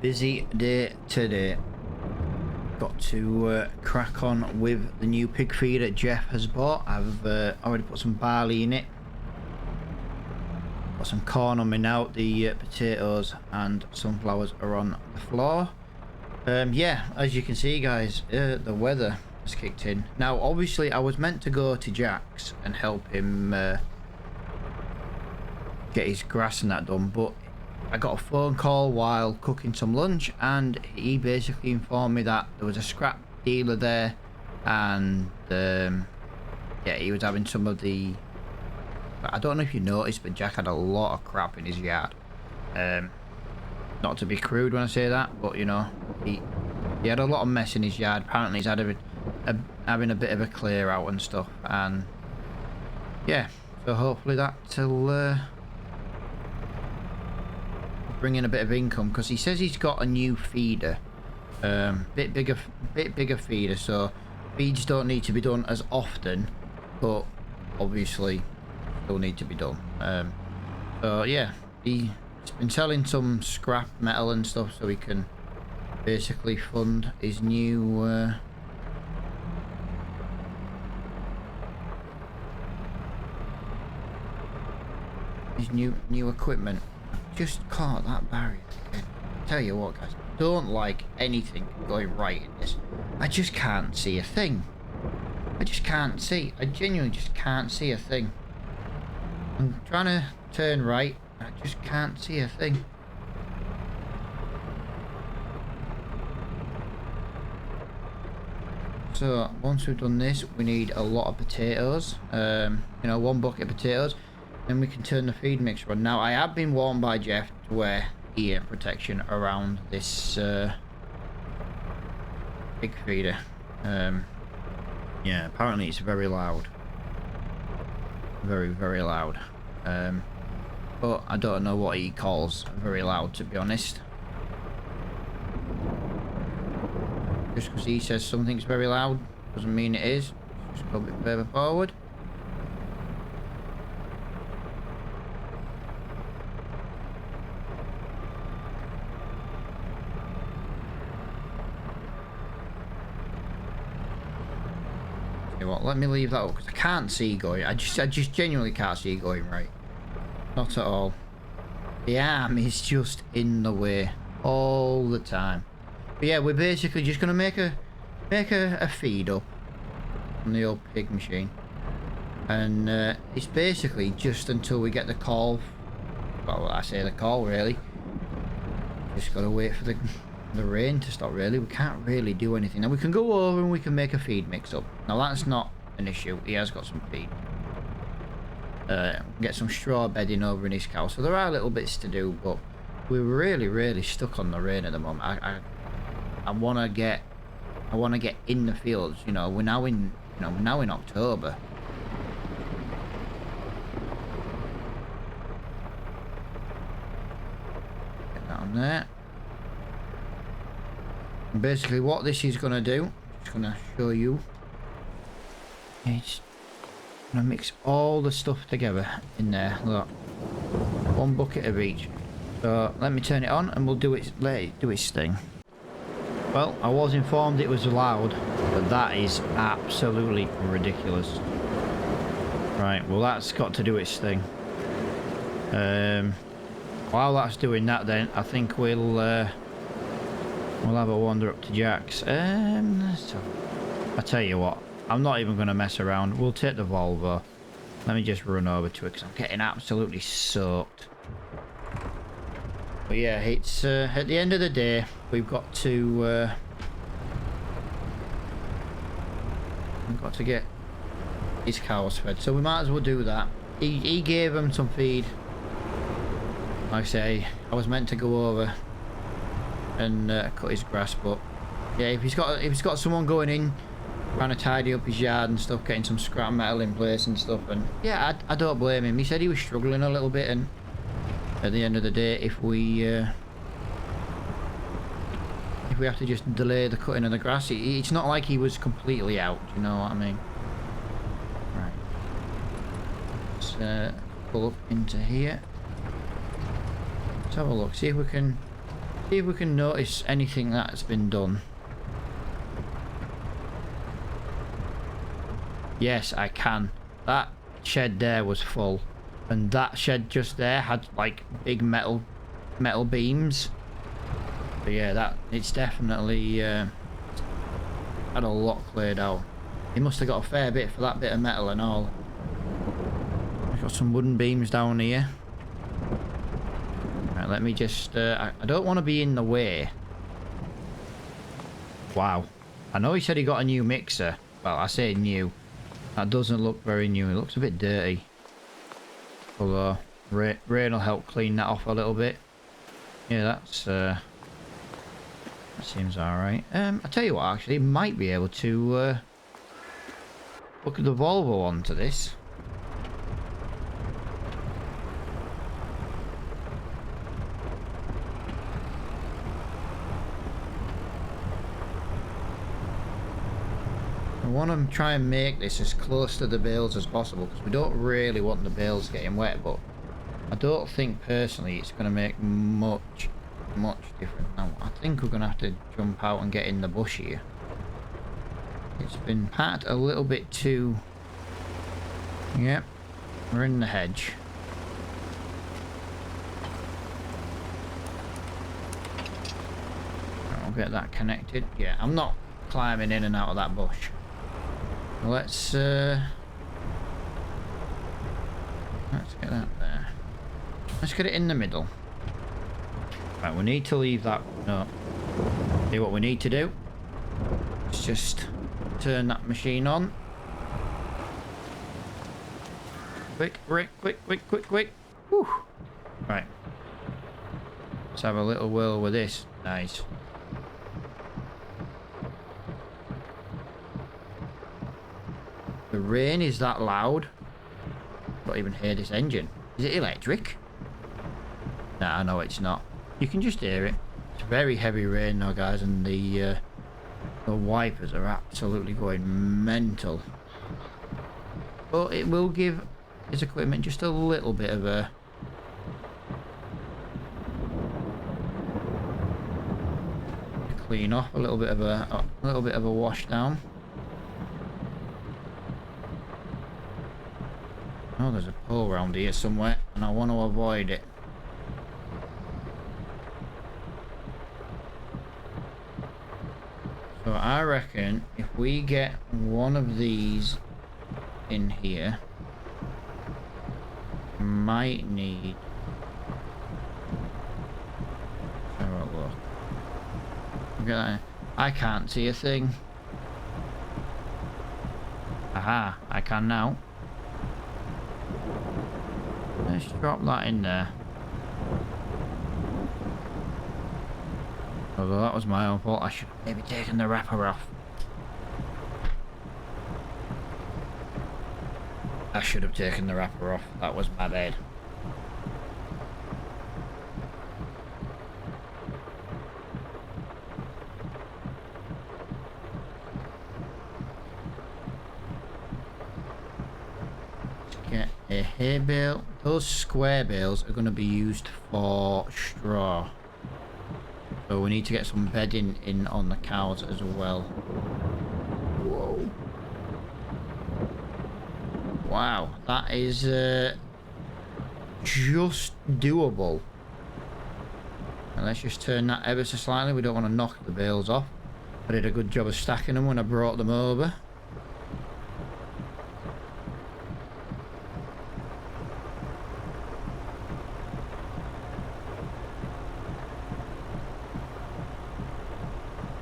Busy day today. Got to crack on with the new pig feeder Jeff has bought. I've already put some barley in it. Got some corn on me now. The potatoes and sunflowers are on the floor. Yeah, as you can see, guys, the weather has kicked in. Now, obviously, I was meant to go to Jack's and help him get his grass and that done, but I got a phone call while cooking some lunch, and he basically informed me that there was a scrap dealer there, and yeah, he was having some of the, I don't know if you noticed, but Jack had a lot of crap in his yard. Not to be crude when I say that, but you know, he had a lot of mess in his yard. Apparently he's had having a bit of a clear out and stuff, and yeah, so hopefully that'll bring in a bit of income, because he says he's got a new feeder, bit bigger feeder, so feeds don't need to be done as often, but obviously still need to be done. So yeah, he's been selling some scrap metal and stuff so he can basically fund his new new equipment. Just caught that barrier again. Tell you what, guys, don't like anything going right in this. I just can't see a thing. I just can't see. I genuinely just can't see a thing. I'm trying to turn right. I just can't see a thing. So once we've done this, we need a lot of potatoes. You know, 1 bucket of potatoes. Then we can turn the feed mixer on. Now, I have been warned by Jeff to wear ear protection around this pig feeder. Yeah, apparently it's very loud. Very, very loud. But I don't know what he calls very loud, to be honest. Just because he says something's very loud doesn't mean it is. Just go a bit further forward. What, let me leave that up because I can't see going. I just genuinely can't see going right. Not at all. The arm is just in the way all the time. But yeah, we're basically just gonna make a feed up on the old pig machine, and it's basically just until we get the call. Well, I say the call really. Just gotta wait for the rain to stop. Really, we can't really do anything. Now we can go over and we can make a feed mix up. Now that's not an issue. He has got some feed. Get some straw bedding over in his cow. So there are little bits to do, but we're really stuck on the rain at the moment. I want to get in the fields. You know, we're now in October. Get that on there. And basically what this is going to do, just going to show you, it's going to mix all the stuff together in there. Look, 1 bucket of each. So let me turn it on and we'll let it do its thing. Well, I was informed it was loud, but that is absolutely ridiculous. Right, well that's got to do its thing. While that's doing that, then I think we'll have a wander up to Jack's. So I tell you what, I'm not even going to mess around. We'll take the Volvo. Let me just run over to it because I'm getting absolutely soaked. But yeah, it's at the end of the day, we've got to get his cows fed, so we might as well do that. He gave them some feed. Like I say, I was meant to go over and cut his grass, but yeah, if he's got someone going in trying to tidy up his yard and stuff, getting some scrap metal in place and stuff, and yeah, I don't blame him. He said he was struggling a little bit, and at the end of the day, if we have to just delay the cutting of the grass, it's not like he was completely out. Do you know what I mean? Right. Let's pull up into here. Let's have a look. See if we can See if we can notice anything that's been done. Yes, I can. That shed there was full, and that shed just there had like big metal beams. But yeah, that it's definitely had a lot cleared out. He must have got a fair bit for that bit of metal and all. We've got some wooden beams down here. Right, let me just I don't want to be in the way. Wow, I know he said he got a new mixer. Well, I say new. That doesn't look very new. It looks a bit dirty. Although rain will help clean that off a little bit. Yeah, that's that seems alright. I tell you what, actually, might be able to look at the Volvo onto this. I want to try and make this as close to the bales as possible, because we don't really want the bales getting wet, but I don't think personally it's going to make much difference. Now I think we're going to have to jump out and get in the bush here. It's been packed a little bit too... Yep, we're in the hedge. I'll get that connected. Yeah, I'm not climbing in and out of that bush. Let's get that there. Let's get it in the middle. Right, we need to leave that. No. See what we need to do? Let's just turn that machine on. Quick. Whew. Right. Let's have a little whirl with this. Nice. The rain is that loud. Not even hear this engine. Is it electric? Nah, no, it's not. You can just hear it. It's very heavy rain now, guys, and the wipers are absolutely going mental. But it will give his equipment just a little bit of a clean off, a little bit of a wash down. Oh, there's a pole around here somewhere, and I want to avoid it. So I reckon if we get one of these in here, might need... Have a look. Look at that. I can't see a thing. Aha, I can now. Let's drop that in there. Although that was my own fault, I should have maybe taken the wrapper off. I should have taken the wrapper off. That was my bad. Let's get a hay bale. Those square bales are going to be used for straw. So we need to get some bedding in on the cows as well. Whoa. Wow, that is just doable. And let's just turn that ever so slightly. We don't want to knock the bales off. I did a good job of stacking them when I brought them over.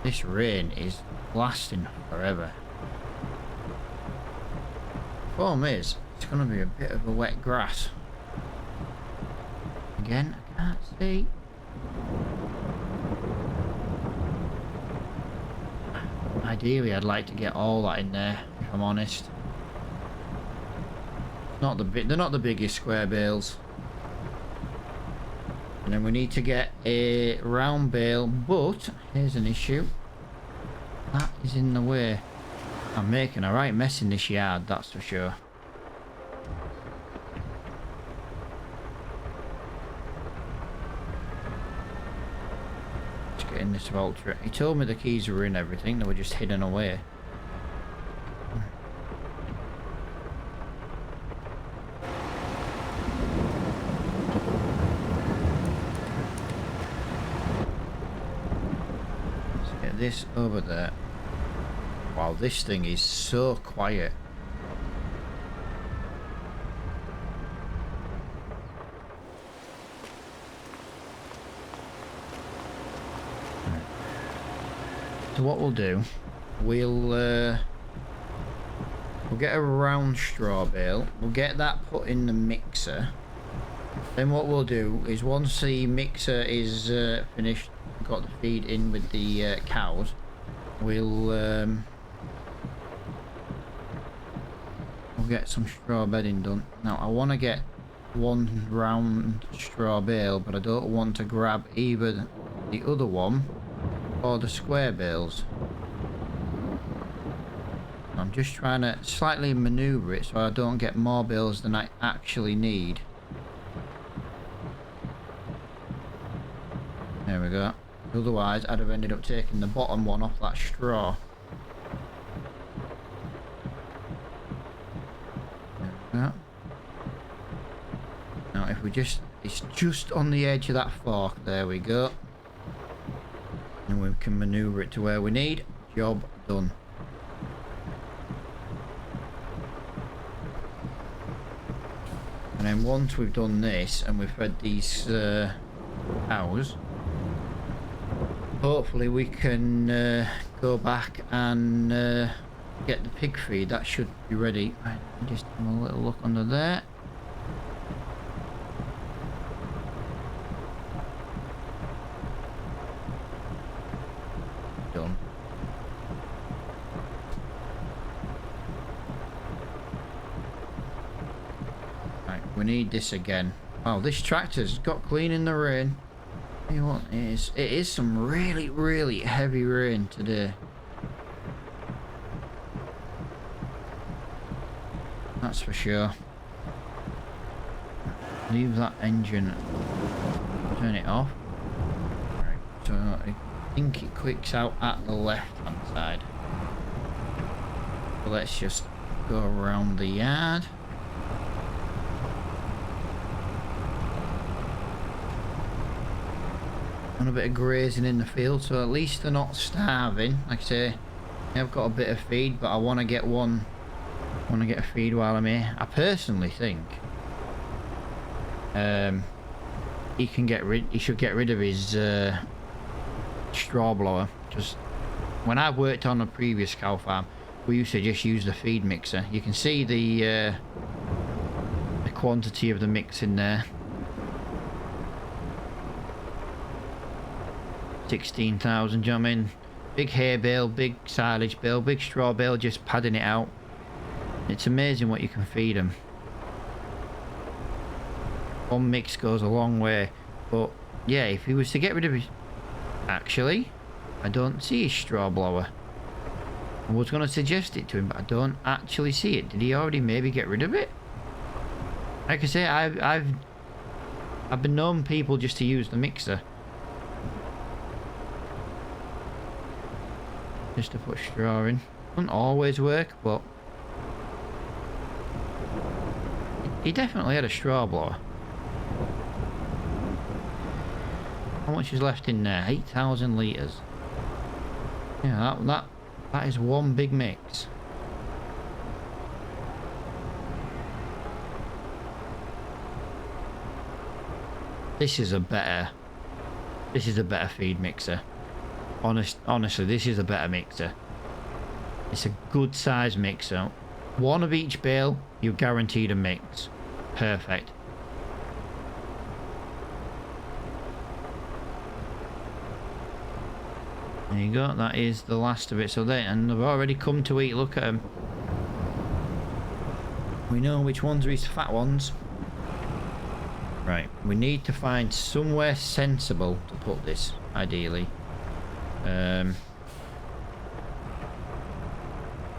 This rain is lasting forever. The problem is, it's going to be a bit of a wet grass. Again, I can't see. Ideally, I'd like to get all that in there, if I'm honest. They're not the biggest square bales. And then we need to get a round bale, but here's an issue. That is in the way. I'm making a right mess in this yard, that's for sure. must have altered it. He told me the keys were in everything, they were just hidden away. Let's get this over there. Wow, this thing is so quiet. So what we'll do, we'll get a round straw bale. We'll get that put in the mixer. Then what we'll do is once the mixer is finished, got the feed in with the cows, we'll get some straw bedding done. Now I want to get one round straw bale, but I don't want to grab either the other one or the square bales. I'm just trying to slightly maneuver it so I don't get more bales than I actually need. There we go. Otherwise I'd have ended up taking the bottom one off that straw. There we go. Now if we just, it's just on the edge of that fork. There we go. And we can maneuver it to where we need. Job done. And then once we've done this and we've fed these cows, hopefully we can go back and get the pig feed. That should be ready. Right, just have a little look under there. Done. Right, we need this again. Wow, this tractor's got clean in the rain. You know what it is some really heavy rain today. That's for sure. Leave that engine, turn it off. Right, so I think it quicks out at the left hand side. So let's just go around the yard. And a bit of grazing in the field, so at least they're not starving. Like I say, I've got a bit of feed, but I want to get one. I want to get a feed while I'm here. I personally think he should get rid of his straw blower. Just when I worked on a previous cow farm, we used to just use the feed mixer. You can see the quantity of the mix in there. 16,000, do you know what I mean? Big hay bale, big silage bale, big straw bale, just padding it out. It's amazing what you can feed them. One mix goes a long way, but yeah, if he was to get rid of his... Actually, I don't see his straw blower. I was going to suggest it to him, but I don't actually see it. Did he already maybe get rid of it? Like I say, I've been known people just to use the mixer. Just to put straw in. Doesn't always work, but he definitely had a straw blower. How much is left in there? 8,000 litres. Yeah, that is one big mix. This is a better feed mixer. Honestly, this is a better mixer. It's a good size mixer. One of each bale, you're guaranteed a mix. Perfect. There you go. That is the last of it. So and they've already come to eat. Look at them. We know which ones are his fat ones. Right. We need to find somewhere sensible to put this, ideally.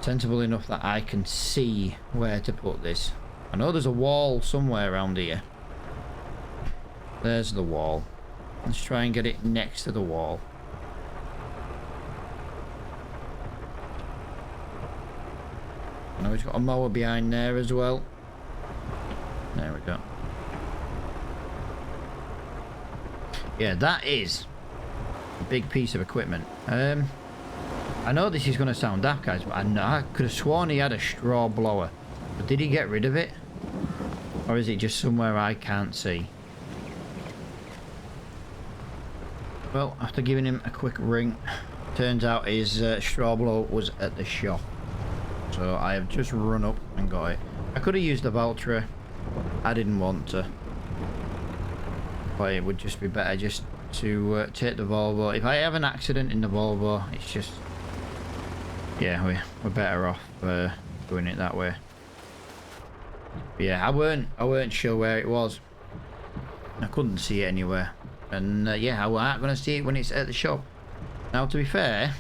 Sensible enough that I can see where to put this. I know there's a wall somewhere around here. There's the wall. Let's try and get it next to the wall. I know he's got a mower behind there as well. There we go. Yeah, that is a big piece of equipment. I know this is going to sound daft, guys, but I could have sworn he had a straw blower. But did he get rid of it? Or is it just somewhere I can't see? Well, after giving him a quick ring, turns out his straw blower was at the shop. So I have just run up and got it. I could have used the Valtra. I didn't want to. But it would just be better just to take the Volvo. If I have an accident in the Volvo, it's just... yeah, we're better off doing it that way. But yeah, I weren't sure where it was. I couldn't see it anywhere. And yeah, I weren't going to see it when it's at the shop. Now, to be fair,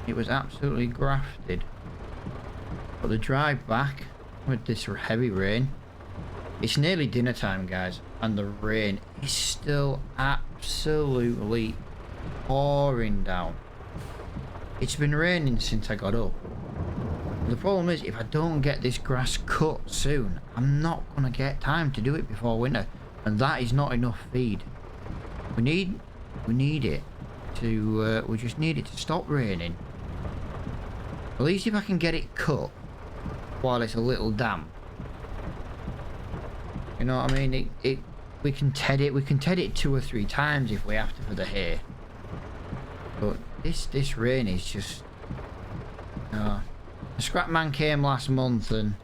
it was absolutely grafted. But the drive back with this heavy rain, it's nearly dinner time, guys, and the rain is still absolutely pouring down. It's been raining since I got up. The problem is, if I don't get this grass cut soon, I'm not going to get time to do it before winter. And that is not enough feed. We need it to, we just need it to stop raining. At least if I can get it cut while it's a little damp. You know what I mean? We can ted it 2 or 3 times if we have to for the hay. But this rain is just... the scrap man came last month and...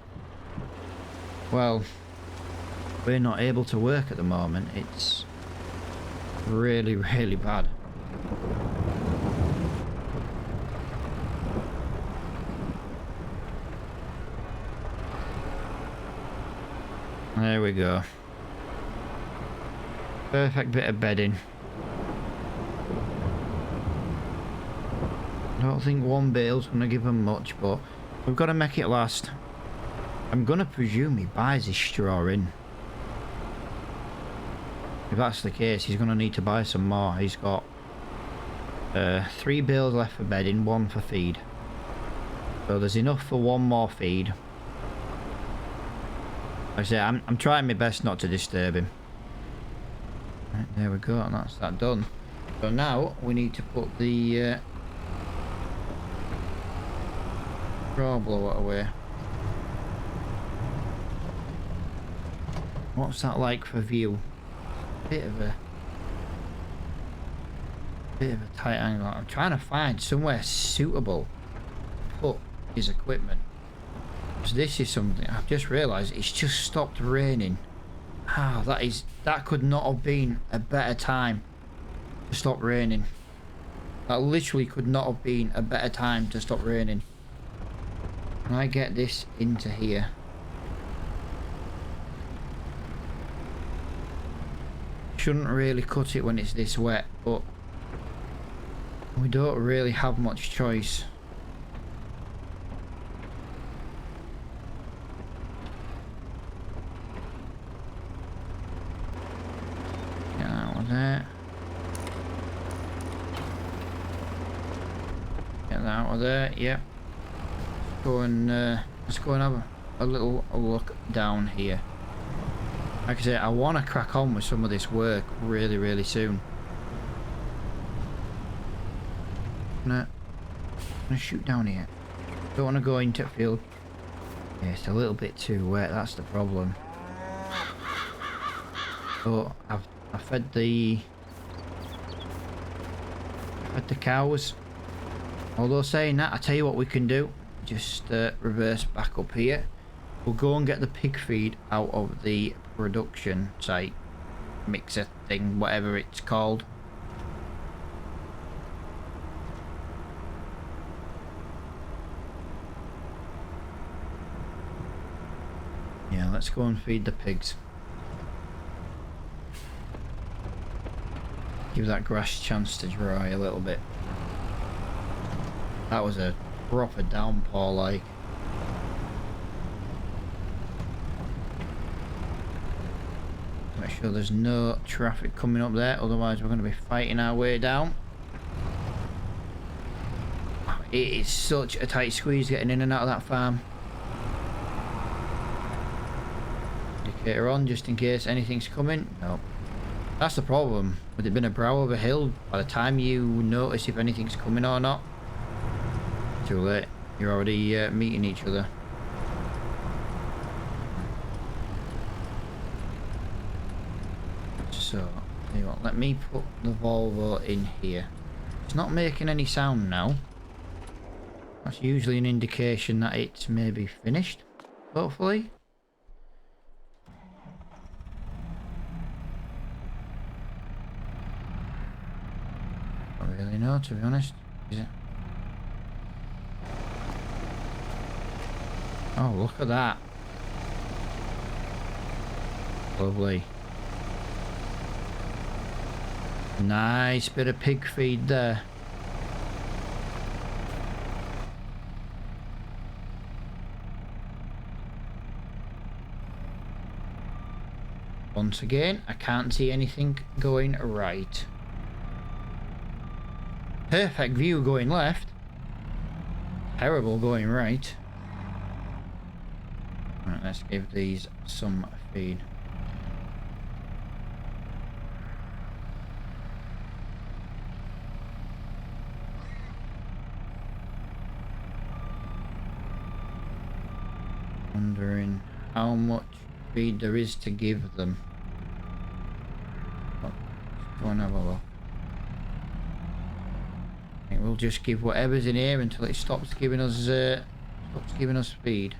well, we're not able to work at the moment. It's really, really bad. There we go. Perfect bit of bedding. I don't think one bale's going to give him much, but we've got to make it last. I'm going to presume he buys his straw in. If that's the case, he's going to need to buy some more. He's got 3 bales left for bedding, 1 for feed. So there's enough for 1 more feed. Like I say, I'm trying my best not to disturb him. Right, there we go, and that's that done. So now we need to put the straw blower away. What's that like for view? Bit of a tight angle. I'm trying to find somewhere suitable to put his equipment. So this is something I've just realised. It's just stopped raining. Ah, that could not have been a better time to stop raining. That literally could not have been a better time to stop raining. Can I get this into here? Shouldn't really cut it when it's this wet, but we don't really have much choice. Get that one there. Get that out of there. Yep. Let's go and have a little look down here. Like I say, I want to crack on with some of this work really, really soon. I'm gonna shoot down here. Don't want to go into the field. Yeah, it's a little bit too wet. That's the problem. So I fed the cows. Although saying that, I tell you what we can do. Just reverse back up here. We'll go and get the pig feed out of the production site, mixer thing, whatever it's called. Yeah, let's go and feed the pigs. Give that grass a chance to dry a little bit. That was a proper downpour, like. Make sure there's no traffic coming up there, otherwise we're going to be fighting our way down. it is such a tight squeeze getting in and out of that farm. Indicator on just in case anything's coming. No. That's the problem. With it being a brow of a hill, by the time you notice if anything's coming or not, too late. You're already meeting each other. So, tell you what, let me put the Volvo in here. It's not making any sound now. That's usually an indication that it's maybe finished, hopefully. Don't really know, to be honest. Is it? Oh, look at that. Lovely. Nice bit of pig feed there. Once again, I can't see anything going right. Perfect view going left. Terrible going right. Right, let's give these some feed. Wondering how much feed there is to give them. Let's go and have a look. I think we'll just give whatever's in here until it stops giving us feed.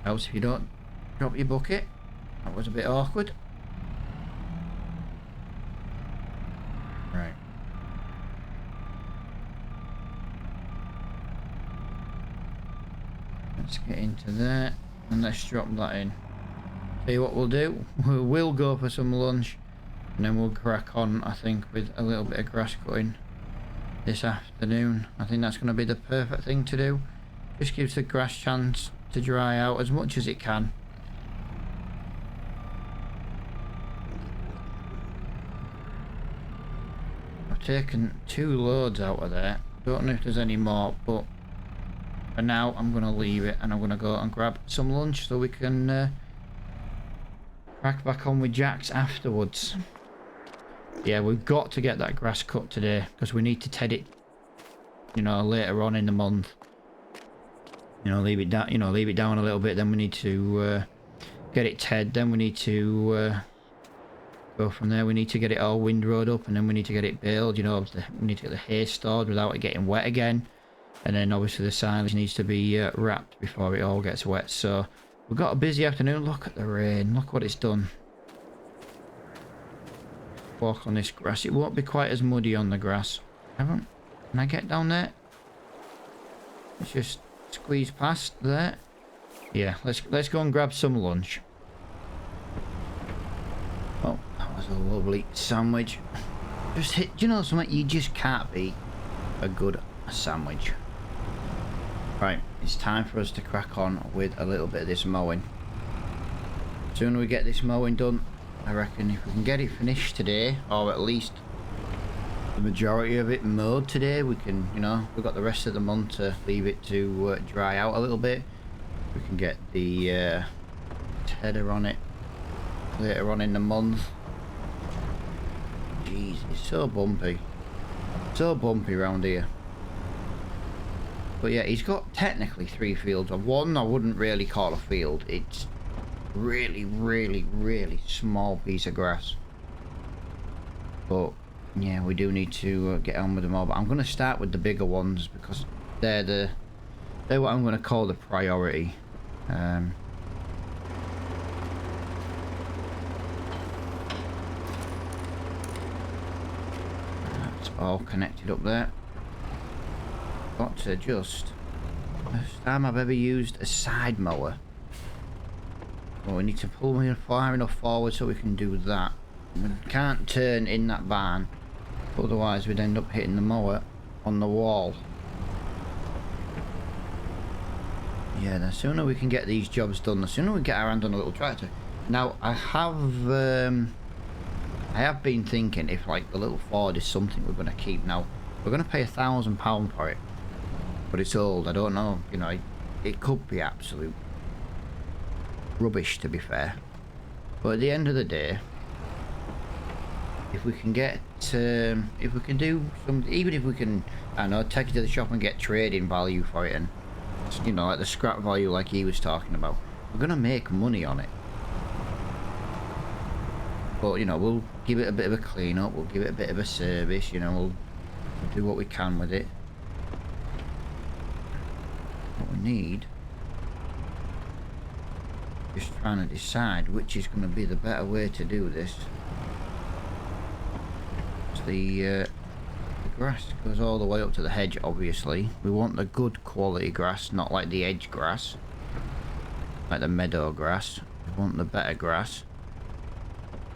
Else if you don't drop your bucket. That was a bit awkward. Right. Let's get into there and let's drop that in. Tell you what we'll do. We'll go for some lunch and then we'll crack on, I think, with a little bit of grass cutting this afternoon. I think that's going to be the perfect thing to do. Just gives the grass chance to dry out as much as it can. I've taken 2 loads out of there. Don't know if there's any more, but for now I'm going to leave it and I'm going to go and grab some lunch so we can crack back on with Jax afterwards. Yeah, we've got to get that grass cut today because we need to ted it, you know, later on in the month. You know, leave it down. You know, leave it down a little bit. Then we need to get it ted. Then we need to go from there. We need to get it all windrowed up, and then we need to get it baled. You know, we need to get the hay stored without it getting wet again. And then obviously the silage needs to be wrapped before it all gets wet. So we've got a busy afternoon. Look at the rain. Look what it's done. Walk on this grass. It won't be quite as muddy on the grass. Can I get down there? It's just squeeze past there. Yeah, let's go and grab some lunch. Oh, that was a lovely sandwich. Just hit, do you know something? You just can't beat a good sandwich. Right, it's time for us to crack on with a little bit of this mowing. The sooner we get this mowing done, I reckon if we can get it finished today, or at least the majority of it mowed today, we can, you know, we've got the rest of the month to leave it to dry out a little bit. We can get the header on it later on in the month. Jeez, it's so bumpy around here. But yeah, he's got technically 3 fields. One I wouldn't really call a field. It's really small piece of grass. But yeah, we do need to get on with them all, but I'm going to start with the bigger ones because they're what I'm going to call the priority. That's all connected up there. Got to just First time I've ever used a side mower. Well, we need to pull me far enough forward so we can do that. We can't turn in that barn, otherwise we'd end up hitting the mower on the wall. Yeah, the sooner we can get these jobs done, the sooner we get our hand on a little tractor. Now, I have been thinking if like the little Ford is something we're going to keep. Now, we're going to pay £1,000 for it, but it's old. I don't know, you know, it could be absolute rubbish, to be fair. But at the end of the day, if we can get, if we can do some, even if we can, I don't know, take it to the shop and get trading value for it, and you know, like the scrap value like he was talking about, we're gonna make money on it. But you know, we'll give it a bit of a clean up, we'll give it a bit of a service, you know, we'll do what we can with it. What we need, just trying to decide which is going to be the better way to do this. The grass goes all the way up to the hedge, obviously. We want the good quality grass, not like the edge grass, like the meadow grass. We want the better grass,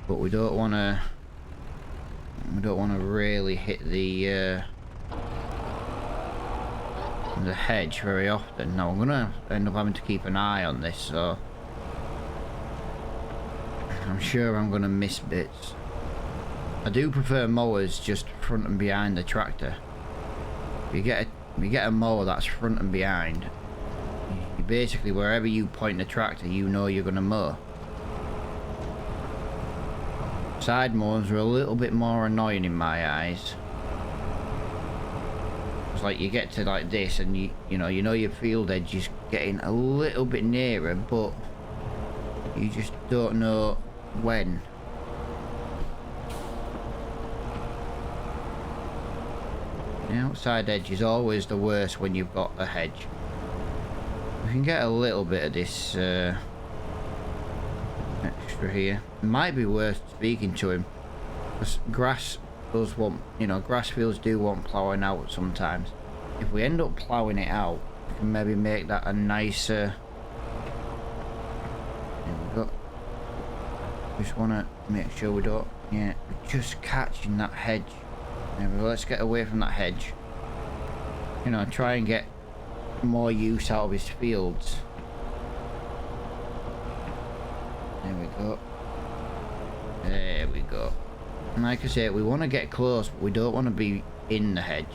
but we don't want to really hit the hedge very often. Now I'm gonna end up having to keep an eye on this, so I'm sure I'm gonna miss bits. I do prefer mowers just front and behind the tractor. If you get a mower that's front and behind, you basically, wherever you point the tractor, you know you're gonna mow. Side mowers are a little bit more annoying in my eyes. It's like you get to like this and you know your field edge is getting a little bit nearer, but you just don't know when. The outside edge is always the worst when you've got a hedge. We can get a little bit of this extra here. It might be worth speaking to him, because grass does want, you know, grass fields do want ploughing out sometimes. If we end up ploughing it out, we can maybe make that a nicer. There we go. Just want to make sure we don't, yeah, we're just catching that hedge. There we go. Let's get away from that hedge. You know, try and get more use out of his fields. There we go. There we go. And like I say, we want to get close, but we don't want to be in the hedge.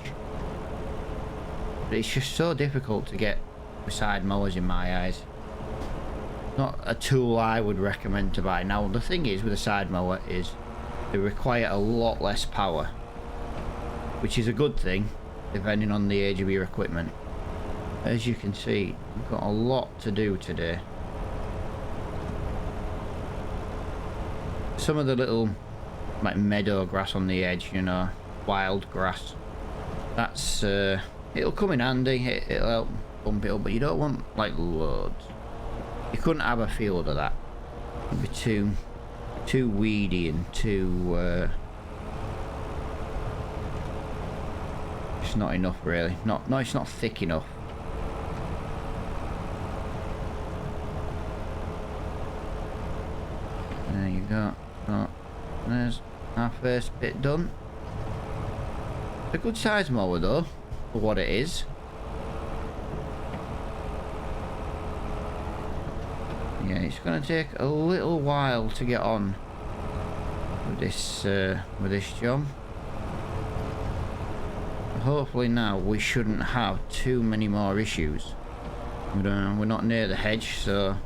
But it's just so difficult to get with side mowers in my eyes. Not a tool I would recommend to buy. Now the thing is with a side mower is they require a lot less power, which is a good thing depending on the age of your equipment. As you can see, we've got a lot to do today. Some of the little like meadow grass on the edge, you know, wild grass, that's it'll come in handy, it'll help bump it up, but you don't want like loads. You couldn't have a field of that. It'd be too weedy and too it's not enough really. No, it's not thick enough. There you go. So, there's our first bit done. It's a good size mower though, for what it is. Yeah, it's going to take a little while to get on with this job. Hopefully now we shouldn't have too many more issues. We're not near the hedge, so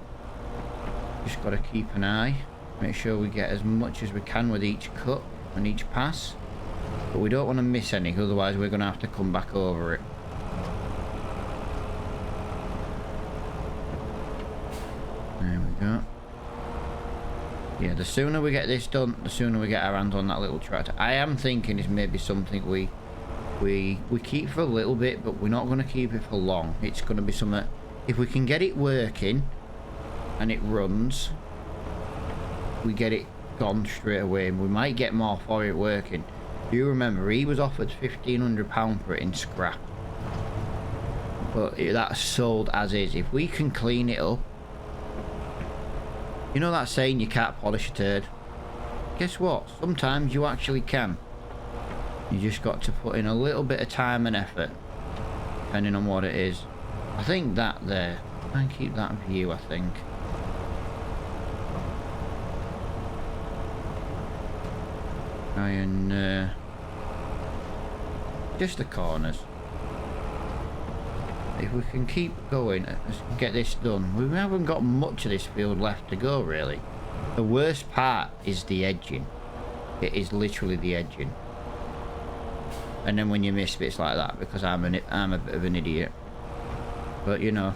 just got to keep an eye. Make sure we get as much as we can with each cut and each pass. But we don't want to miss any, otherwise we're going to have to come back over it. There we go. Yeah, the sooner we get this done, the sooner we get our hands on that little tractor. I am thinking it's maybe something we keep for a little bit, but we're not going to keep it for long. It's going to be something, if we can get it working and it runs, we get it gone straight away, and we might get more for it working. Do you remember he was offered £1,500 for it in scrap, but that's sold as is. If we can clean it up, you know that saying you can't polish a turd? Guess what? Sometimes you actually can. You just got to put in a little bit of time and effort, depending on what it is. I think that there. Try and keep that view, I think. Try and just the corners. If we can keep going, let's get this done. We haven't got much of this field left to go, really. The worst part is the edging. It is literally the edging. And then when you miss bits like that, because I'm a bit of an idiot. But you know,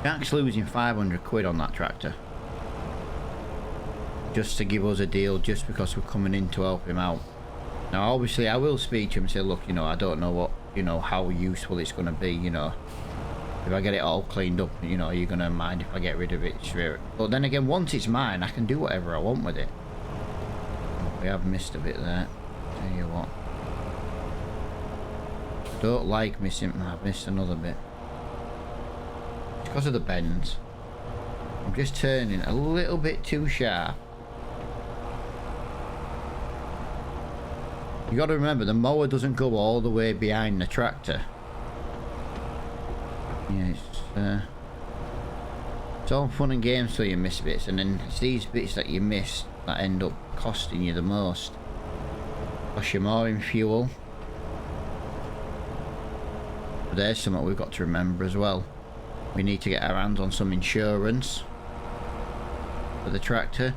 Jack's losing 500 quid on that tractor, just to give us a deal, just because we're coming in to help him out. Now obviously I will speak to him and say, look, you know, I don't know what, you know, how useful it's going to be, you know, if I get it all cleaned up, you know, you're going to mind if I get rid of it straight. But then again, once it's mine, I can do whatever I want with it. We have missed a bit there, tell you what. Don't like missing. I've missed another bit. It's because of the bends. I'm just turning a little bit too sharp. You got to remember, the mower doesn't go all the way behind the tractor. Yeah, it's all fun and games till you miss bits, and then it's these bits that you miss that end up costing you the most. Cost you more in fuel. But there's something we've got to remember as well. We need to get our hands on some insurance for the tractor.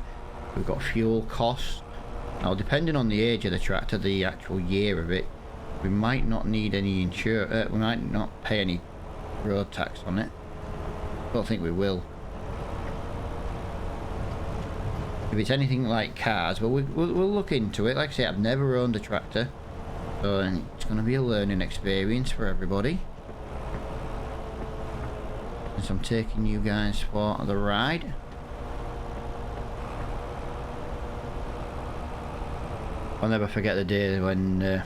We've got fuel costs. Now, depending on the age of the tractor, the actual year of it, we might not need any insurance. We might not pay any road tax on it. I don't think we will. If it's anything like cars, well, we'll look into it. Like I say, I've never owned a tractor, so it's going to be a learning experience for everybody. So I'm taking you guys for the ride. I'll never forget the day when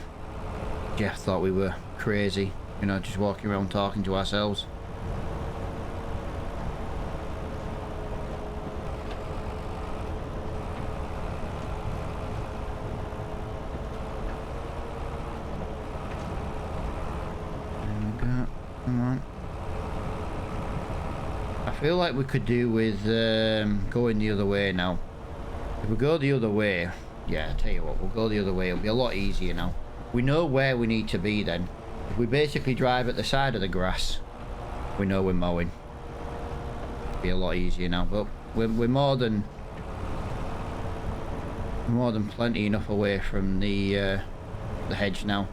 Jeff thought we were crazy, you know, just walking around talking to ourselves. There we go. Come on. I feel like we could do with going the other way now. If we go the other way, yeah, I'll tell you what, we'll go the other way. It'll be a lot easier now. We know where we need to be then. If we basically drive at the side of the grass, we know we're mowing. It'll be a lot easier now. But we're more than plenty enough away from the hedge now.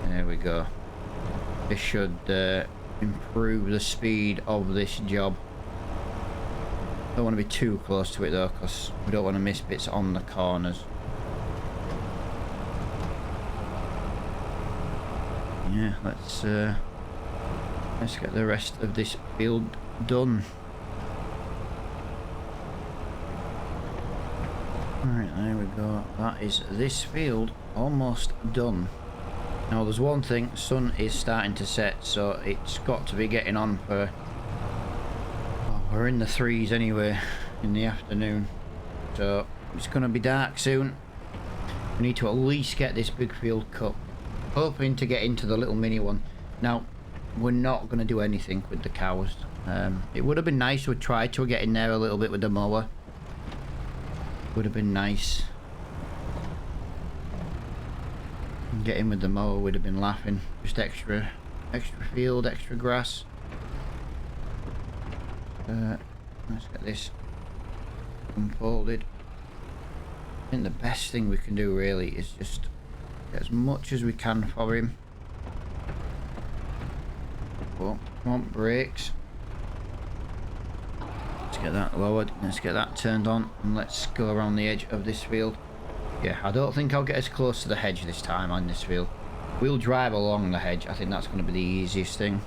There we go. This should improve the speed of this job. Don't want to be too close to it though, because we don't want to miss bits on the corners. Yeah, let's get the rest of this field done. Alright, there we go. That is this field almost done. Now there's one thing, sun is starting to set, so it's got to be getting on for... We're in the 3s anyway, in the afternoon, so it's going to be dark soon. We need to at least get this big field cut. Hoping to get into the little mini one. Now, we're not going to do anything with the cows. It would have been nice to try to get in there a little bit with the mower. Would have been nice. Get in with the mower would have been laughing. Just extra field, extra grass. Let's get this unfolded. I think the best thing we can do really is just get as much as we can for him. Oh, come on, brakes. Let's get that lowered, let's get that turned on, and let's go around the edge of this field. Yeah, I don't think I'll get as close to the hedge this time on this field. We'll drive along the hedge, I think that's going to be the easiest thing.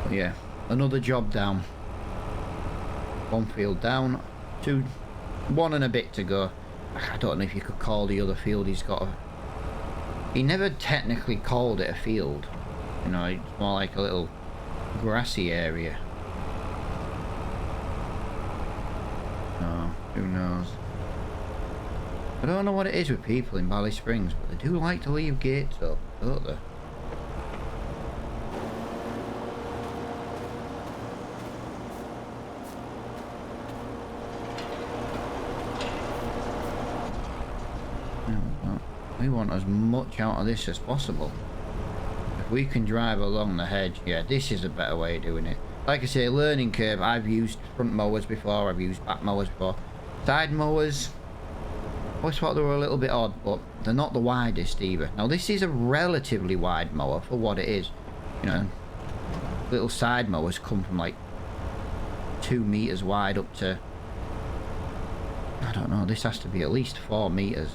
But yeah, another job down. One field down, one and a bit to go. I don't know if you could call the other field he's got he never technically called it a field. You know, it's more like a little grassy area. Oh, who knows? I don't know what it is with people in Ballysprings, but they do like to leave gates up, don't they? We want as much out of this as possible. If we can drive along the hedge, yeah, this is a better way of doing it. Like I say, learning curve. I've used front mowers before, I've used back mowers before. Side mowers, I always thought they were a little bit odd, but they're not the widest either. Now this is a relatively wide mower for what it is. You know, little side mowers come from like 2 meters wide up to, I don't know, this has to be at least 4 meters.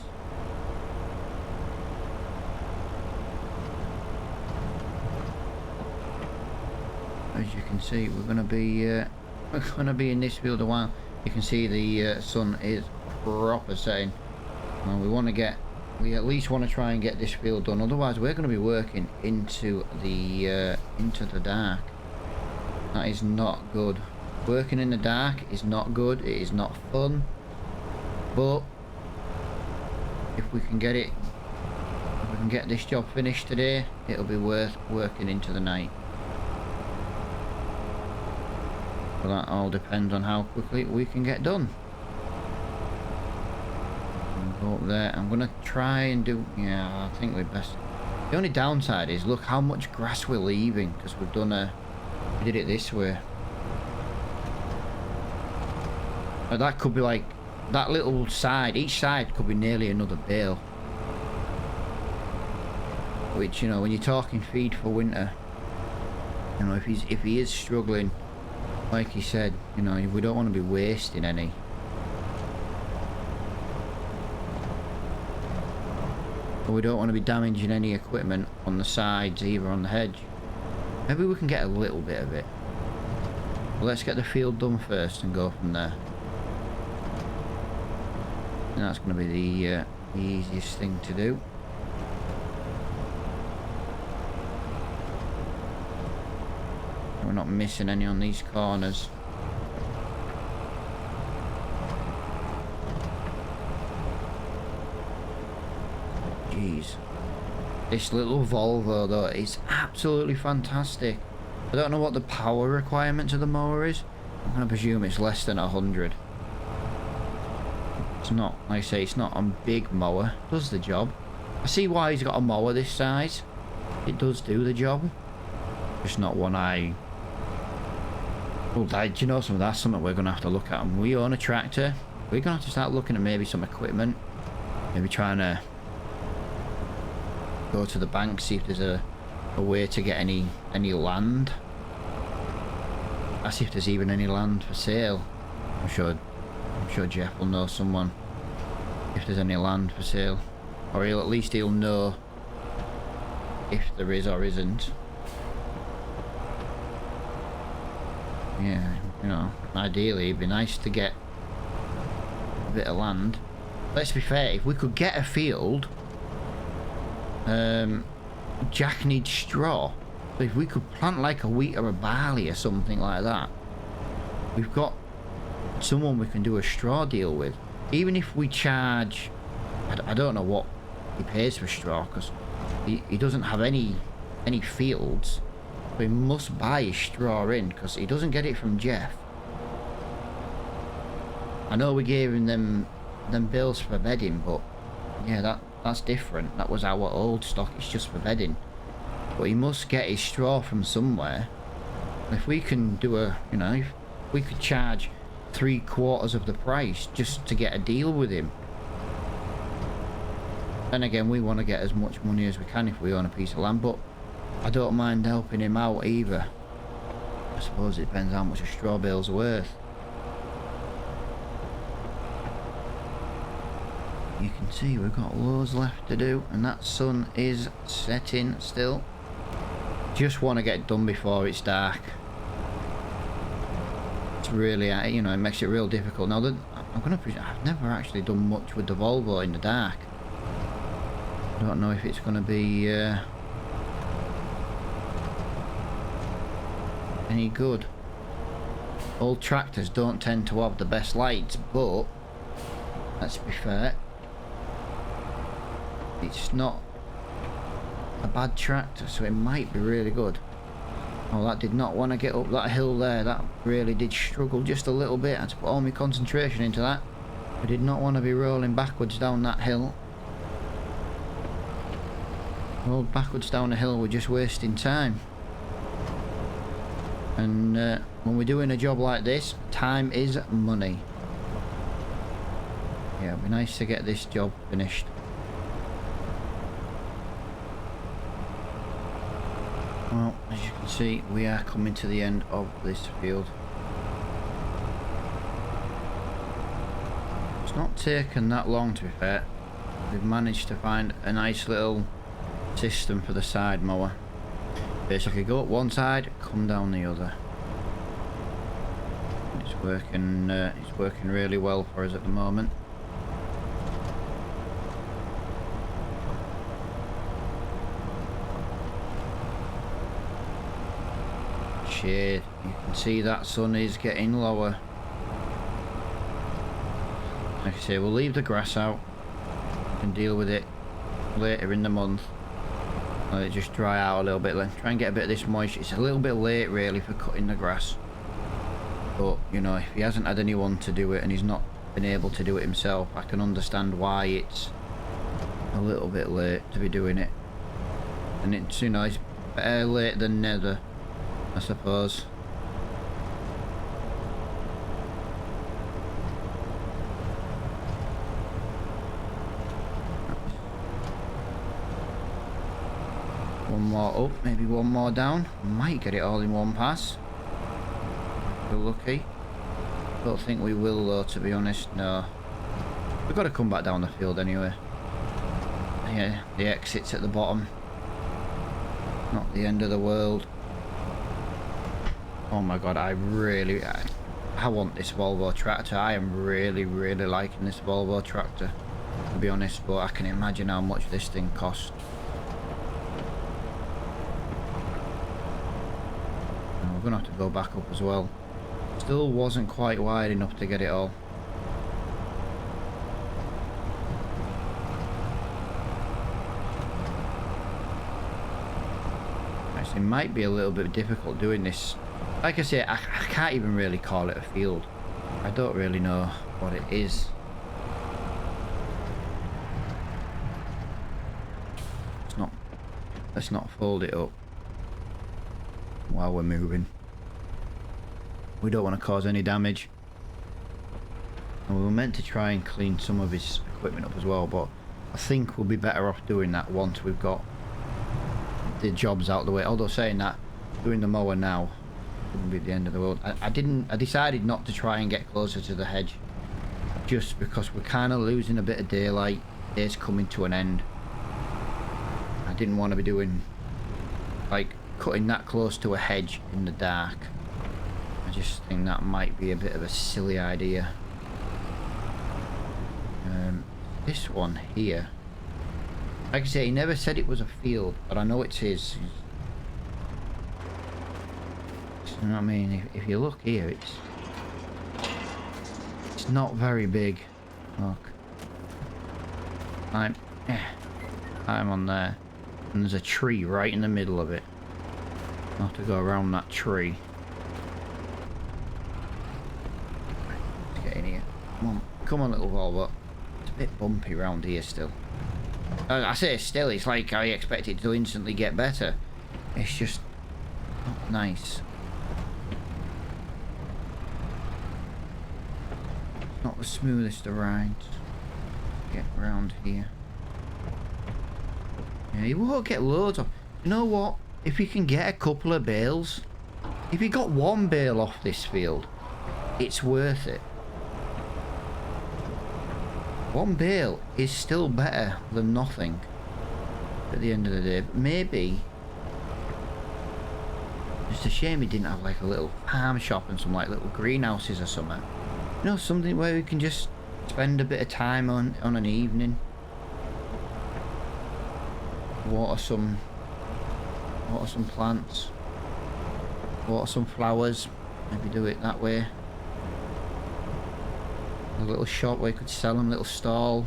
As you can see, we're gonna be in this field a while. You can see the sun is proper setting. Well, we at least want to try and get this field done. Otherwise, we're going to be working into the dark. That is not good. Working in the dark is not good. It is not fun. But if we can get it, if we can get this job finished today, it'll be worth working into the night. But that all depends on how quickly we can get done. Go up there. I'm gonna try and do. Yeah, I think we're best. The only downside is look how much grass we're leaving because we did it this way. But that could be like that little side. Each side could be nearly another bale. Which, you know, when you're talking feed for winter, you know, if he is struggling. Like he said, you know, we don't want to be wasting any. But we don't want to be damaging any equipment on the sides, either on the hedge. Maybe we can get a little bit of it. But let's get the field done first and go from there. And that's going to be the easiest thing to do. We're not missing any on these corners. Jeez. This little Volvo though is absolutely fantastic. I don't know what the power requirement of the mower is. I'm going to presume it's less than 100. It's not, like I say, it's not a big mower. It does the job. I see why he's got a mower this size. It does do the job. Just not one well, do you know something? That's something we're going to have to look at. And we own a tractor. We're going to have to start looking at maybe some equipment. Maybe trying to go to the bank, see if there's a way to get any land. I see if there's even any land for sale. I'm sure Jeff will know someone if there's any land for sale, or at least he'll know if there is or isn't. Yeah, you know, ideally it'd be nice to get a bit of land. Let's be fair, if we could get a field, Jack needs straw. So if we could plant like a wheat or a barley or something like that, we've got someone we can do a straw deal with. Even if we charge, I don't know what he pays for straw, because he doesn't have any fields. We must buy his straw in because he doesn't get it from Jeff. I know we gave him them bales for bedding, but yeah, that's different. That was our old stock. It's just for bedding. But he must get his straw from somewhere. If we can do if we could charge 3/4 of the price just to get a deal with him. Then again, we want to get as much money as we can if we own a piece of land, but I don't mind helping him out either. I suppose it depends how much a straw bale's worth. You can see we've got loads left to do, and that sun is setting still. Just want to get it done before it's dark. It's really, you know, it makes it real difficult. Now, I've never actually done much with the Volvo in the dark. I don't know if it's going to be any good. Old tractors don't tend to have the best lights, but let's be fair, it's not a bad tractor, so it might be really good. Oh, that did not want to get up that hill there. That really did struggle just a little bit. I had to put all my concentration into that. I did not want to be rolling backwards down that hill. Rolled backwards down a hill, we're just wasting time. And when we're doing a job like this, time is money. Yeah, it'd be nice to get this job finished. Well, as you can see, we are coming to the end of this field. It's not taken that long, to be fair. We've managed to find a nice little system for the side mower. Basically go up one side, come down the other. It's working really well for us at the moment. Shade, you can see that sun is getting lower. Like I say, we'll leave the grass out. We can deal with it later in the month. Let it just dry out a little bit. Then try and get a bit of this moisture. It's a little bit late really for cutting the grass, but you know, if he hasn't had anyone to do it and he's not been able to do it himself, I can understand why it's a little bit late to be doing it. And it's, you know, it's better late than never, I suppose. One more up, maybe one more down. Might get it all in one pass. If we're lucky. Don't think we will though, to be honest. No. We've got to come back down the field anyway. Yeah, the exit's at the bottom. Not the end of the world. Oh my god, I want this Volvo tractor. I am really liking this Volvo tractor, to be honest, but I can imagine how much this thing costs. We're gonna have to go back up as well. Still wasn't quite wide enough to get it all. Actually, it might be a little bit difficult doing this. Like I say, I can't even really call it a field. I don't really know what it is. Let's not fold it up while we're moving. We don't want to cause any damage. And we were meant to try and clean some of his equipment up as well, but I think we'll be better off doing that once we've got the jobs out of the way. Although saying that, doing the mower now wouldn't be the end of the world. I decided not to try and get closer to the hedge, just because we're kind of losing a bit of daylight. Day's coming to an end. I didn't want to be doing, like, cutting that close to a hedge in the dark. I just think that might be a bit of a silly idea. This one here, like I say, he never said it was a field, but I know it's his. You know what I mean? If you look here, it's not very big. Look, I'm on there, and there's a tree right in the middle of it. I'll have to go around that tree. Let's get in here. Come on, little Volvo. It's a bit bumpy around here still. I say still, it's like I expect it to instantly get better. It's just not nice. It's not the smoothest of rides. Get around here. Yeah, you won't get loads of. You know what? If you can get a couple of bales, if you got one bale off this field, it's worth it. One bale is still better than nothing at the end of the day. But maybe, it's a shame he didn't have like a little farm shop and some like little greenhouses or something. You know, something where we can just spend a bit of time on an evening. water some plants, water some flowers, maybe do it that way. A little shop where you could sell them, little stall.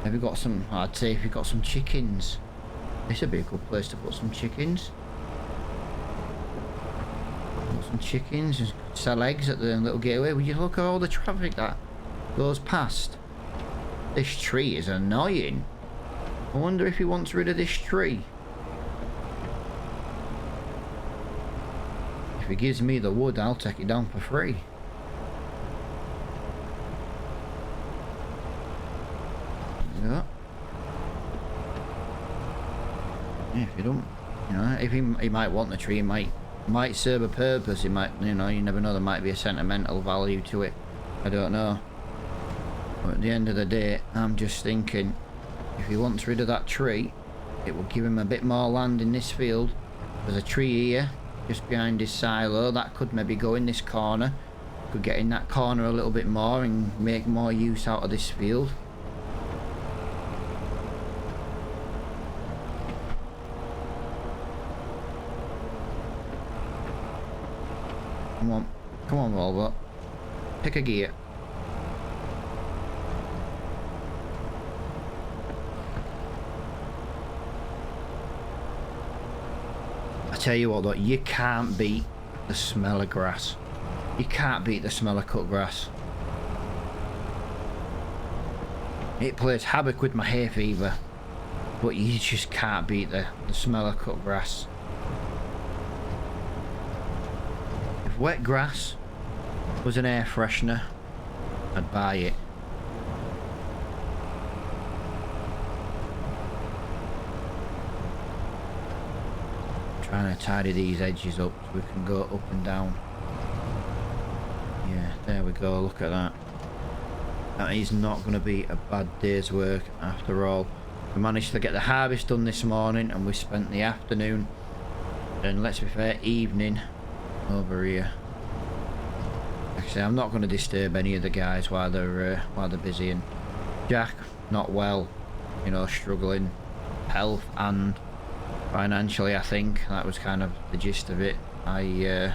Maybe got some, I'd say if you've got some chickens, this would be a good place to put some chickens. Put some chickens and sell eggs at the little gateway. Would you look at all the traffic that goes past? This tree is annoying. I wonder if he wants rid of this tree. If he gives me the wood, I'll take it down for free. Yeah. Yeah, if you don't, you know, if he might want the tree, he might serve a purpose. It might, you know, you never know. There might be a sentimental value to it. I don't know. But at the end of the day, I'm just thinking, if he wants rid of that tree, it will give him a bit more land in this field. There's a tree here, just behind his silo. That could maybe go in this corner. Could get in that corner a little bit more and make more use out of this field. Come on, Volvo. Pick a gear. I tell you what though, you can't beat the smell of grass. You can't beat the smell of cut grass. It plays havoc with my hay fever, but you just can't beat the smell of cut grass. If wet grass was an air freshener, I'd buy it. Trying to tidy these edges up so we can go up and down. Yeah, there we go, look at that. That is not going to be a bad day's work after all. We managed to get the harvest done this morning and we spent the afternoon and, let's be fair, evening over here. Like I say, I'm not going to disturb any of the guys while they're busy. And Jack, not well, you know, struggling, health and financially. I think that was kind of the gist of it. I'm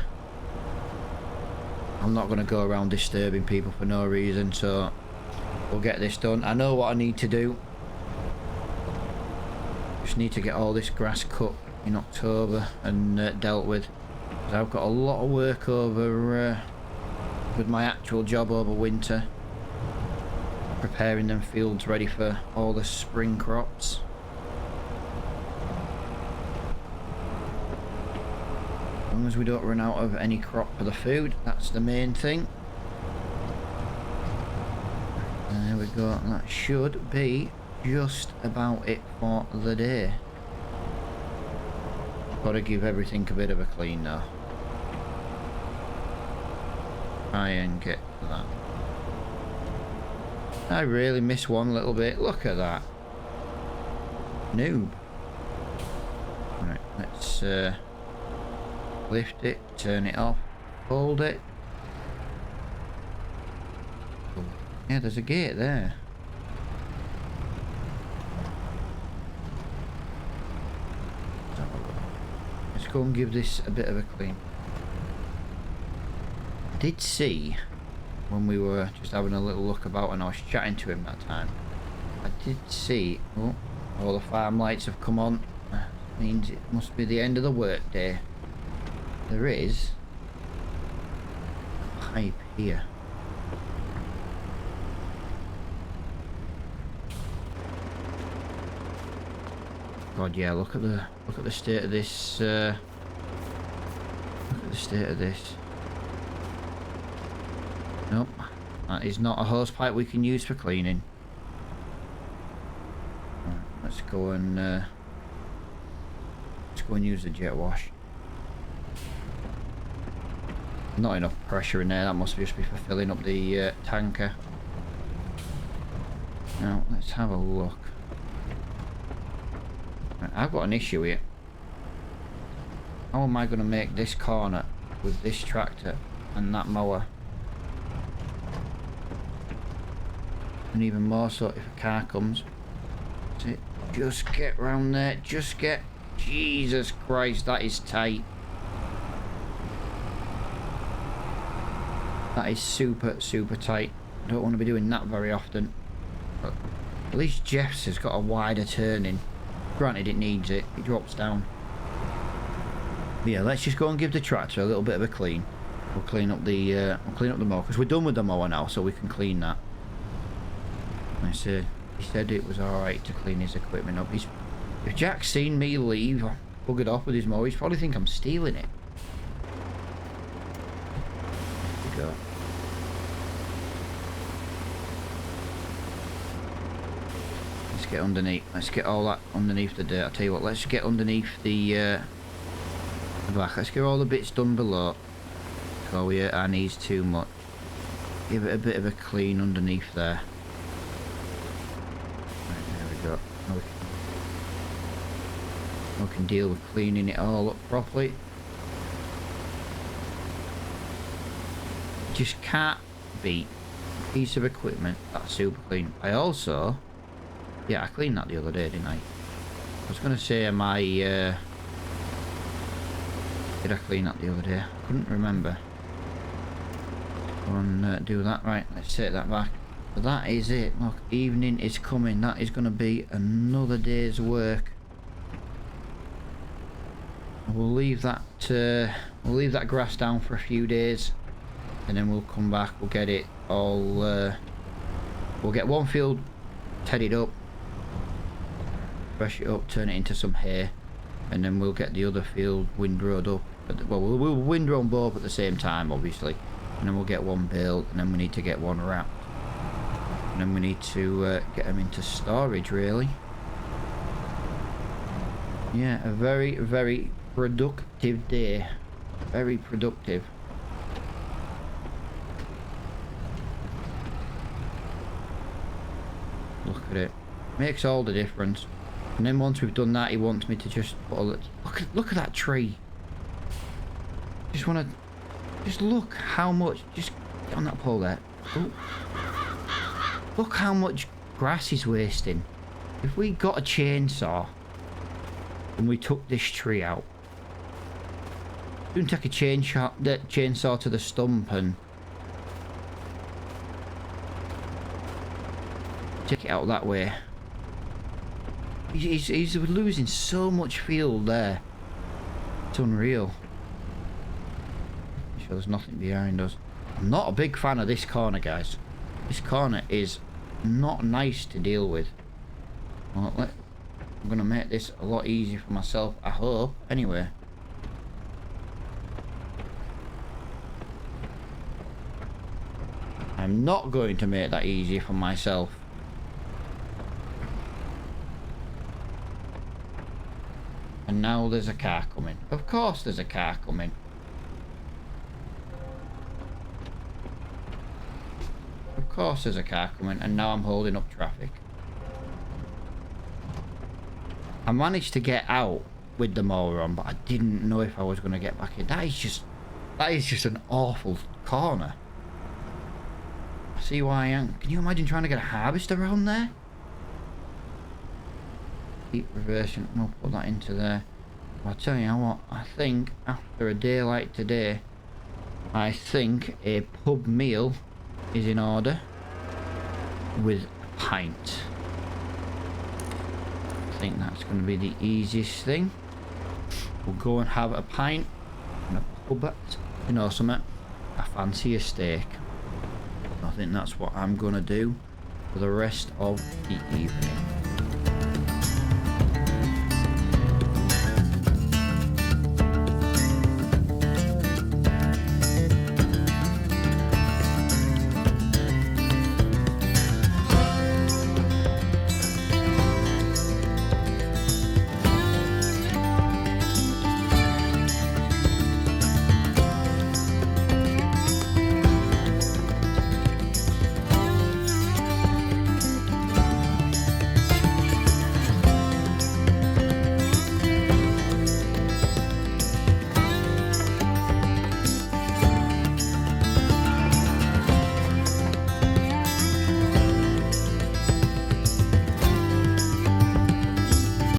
not going to go around disturbing people for no reason, so we'll get this done. I know what I need to do. Just need to get all this grass cut in October and dealt with. I've got a lot of work over with my actual job over winter, preparing them fields ready for all the spring crops. As long as we don't run out of any crop for the food, that's the main thing. There we go, that should be just about it for the day. Got to give everything a bit of a clean now. Try and get to that. I really missed one little bit. Look at that. Noob. Right, let's lift it, turn it off, hold it. Oh, yeah, there's a gate there. Let's go and give this a bit of a clean. I did see, when we were just having a little look about and I was chatting to him that time, I did see, oh, all the farm lights have come on. Means it must be the end of the workday. There is a pipe here. God, yeah, look at the state of this. Look at the state of this. Nope, that is not a hose pipe we can use for cleaning. Right, let's go and use the jet wash. Not enough pressure in there. That must just be for filling up the tanker. Now let's have a look. Right, I've got an issue here. How am I going to make this corner with this tractor and that mower? And even more so if a car comes. See, Just get round there. Just get... Jesus Christ, that is tight. That is super, super tight. I don't want to be doing that very often. But at least Jeff's has got a wider turning. Granted, it needs it. It drops down. But yeah, let's just go and give the tractor a little bit of a clean. We'll clean up the mower, because we're done with the mower now, so we can clean that. I said, he said it was alright to clean his equipment up. If Jack's seen me leave, buggered off with his mower, he's probably think I'm stealing it. There we go. Let's get underneath. Let's get all that underneath the dirt. I'll tell you what, let's get underneath the back. Let's get all the bits done below. So we hurt our knees too much. Give it a bit of a clean underneath there. Right, there we go. Now we can deal with cleaning it all up properly. Just can't beat a piece of equipment that's super clean. I also... Yeah, I cleaned that the other day, didn't I? I was going to say, am I... Did I clean that the other day? I couldn't remember. Go and do that. Right, let's take that back. But that is it. Look, evening is coming. That is going to be another day's work. We'll leave that grass down for a few days, and then we'll come back. We'll get it all. We'll get one field tedded up, brush it up, turn it into some hay, and then we'll get the other field windrowed up. Well, we'll windrow them both at the same time, obviously, and then we'll get one baled, and then we need to get one wrapped, and then we need to get them into storage. Really, yeah, a very, very productive day. Very productive. Look at it. Makes all the difference. And then once we've done that, he wants me to just put a look at that tree. Just want to just look how much. Just get on that pole there. Ooh. Look how much grass he's wasting. If we got a chainsaw and we took this tree out, you can take a chainsaw to the stump and take it out that way. He's losing so much field there. It's unreal. Sure, there's nothing behind us. I'm not a big fan of this corner, guys. This corner is not nice to deal with. Well, I'm gonna make this a lot easier for myself, I hope. Anyway. I'm not going to make that easier for myself. And now there's a car coming. Of course there's a car coming. Of course there's a car coming, and now I'm holding up traffic. I managed to get out with the mower on, but I didn't know if I was going to get back in. That is just an awful corner. See why I am. Can you imagine trying to get a harvest around there? Keep reversing. We'll put that into there. I'll tell you what, I think after a day like today, I think a pub meal is in order with a pint. I think that's going to be the easiest thing. We'll go and have a pint and a pub, you know, something. I fancy a steak. I think that's what I'm going to do for the rest of the evening.